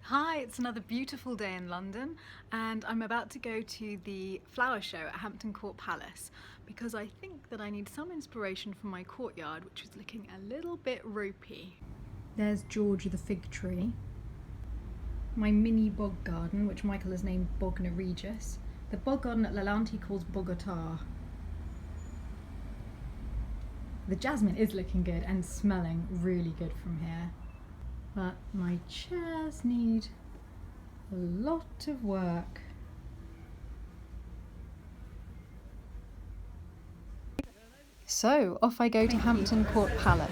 Hi, it's another beautiful day in London and I'm about to go to the flower show at Hampton Court Palace because I think that I need some inspiration for my courtyard, which is looking a little bit ropey. There's George the fig tree, my mini bog garden, which Michael has named Bognor Regis, the bog garden at Lalande he calls Bogota. The jasmine is looking good and smelling really good from here. But my chairs need a lot of work. So off I go to Hampton Court Palace.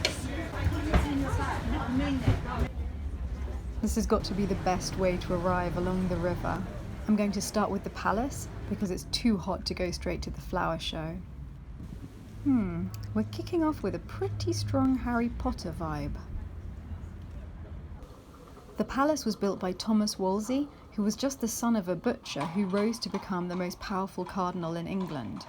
This has got to be the best way to arrive along the river. I'm going to start with the palace because it's too hot to go straight to the flower show. We're kicking off with a pretty strong Harry Potter vibe. The palace was built by Thomas Wolsey, who was just the son of a butcher who rose to become the most powerful cardinal in England.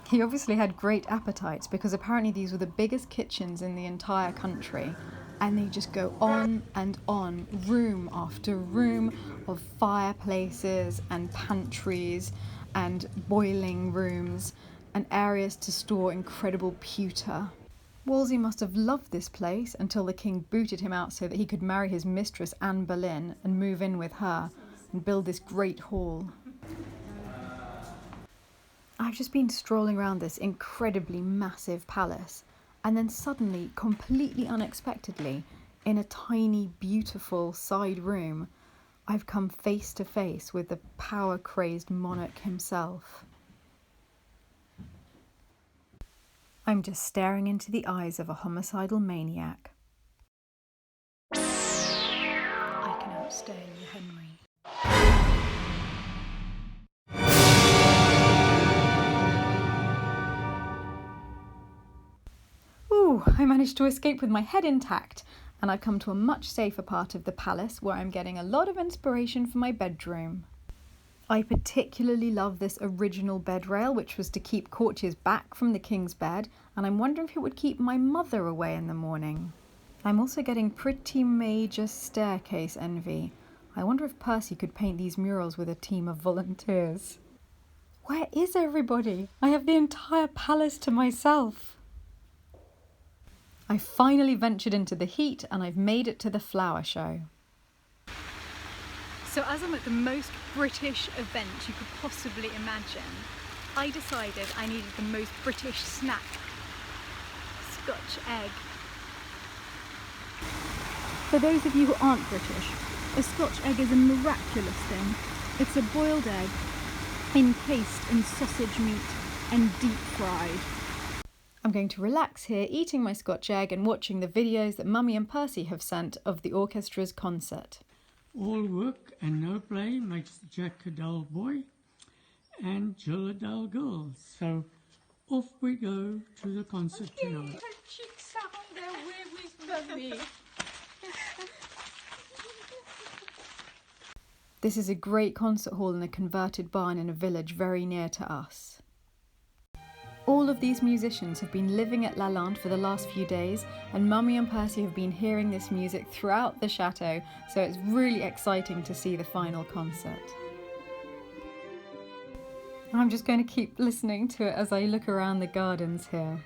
He obviously had great appetites because apparently these were the biggest kitchens in the entire country, and they just go on and on, room after room of fireplaces and pantries and boiling rooms and areas to store incredible pewter. Wolsey must have loved this place until the king booted him out so that he could marry his mistress Anne Boleyn and move in with her and build this great hall. I've just been strolling around this incredibly massive palace, and then suddenly, completely unexpectedly, in a tiny, beautiful side room, I've come face to face with the power-crazed monarch himself. I'm just staring into the eyes of a homicidal maniac. I can outstay you, Henry. Ooh, I managed to escape with my head intact, and I've come to a much safer part of the palace where I'm getting a lot of inspiration for my bedroom. I particularly love this original bed rail, which was to keep courtiers back from the king's bed, and I'm wondering if it would keep my mother away in the morning. I'm also getting pretty major staircase envy. I wonder if Percy could paint these murals with a team of volunteers. Where is everybody? I have the entire palace to myself. I finally ventured into the heat and I've made it to the flower show. So as I'm at the most British event you could possibly imagine, I decided I needed the most British snack. Scotch egg. For those of you who aren't British, a Scotch egg is a miraculous thing. It's a boiled egg encased in sausage meat and deep fried. I'm going to relax here eating my Scotch egg and watching the videos that Mummy and Percy have sent of the orchestra's concert. All work and no play makes Jack a dull boy and Jill a dull girl. So off we go to the concert tonight. Her cheeks are on their way with Mummy. This is a great concert hall in a converted barn in a village very near to us. All of these musicians have been living at Lalande for the last few days, and Mummy and Percy have been hearing this music throughout the chateau, so it's really exciting to see the final concert. I'm just going to keep listening to it as I look around the gardens here.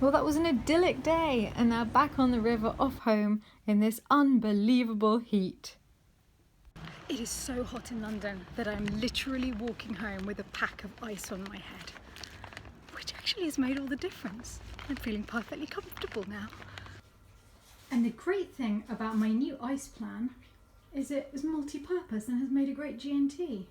Well, that was an idyllic day, and now back on the river off home in this unbelievable heat. It is so hot in London that I'm literally walking home with a pack of ice on my head, which actually has made all the difference. I'm feeling perfectly comfortable now. And the great thing about my new ice plan is it is multi-purpose and has made a great G&T.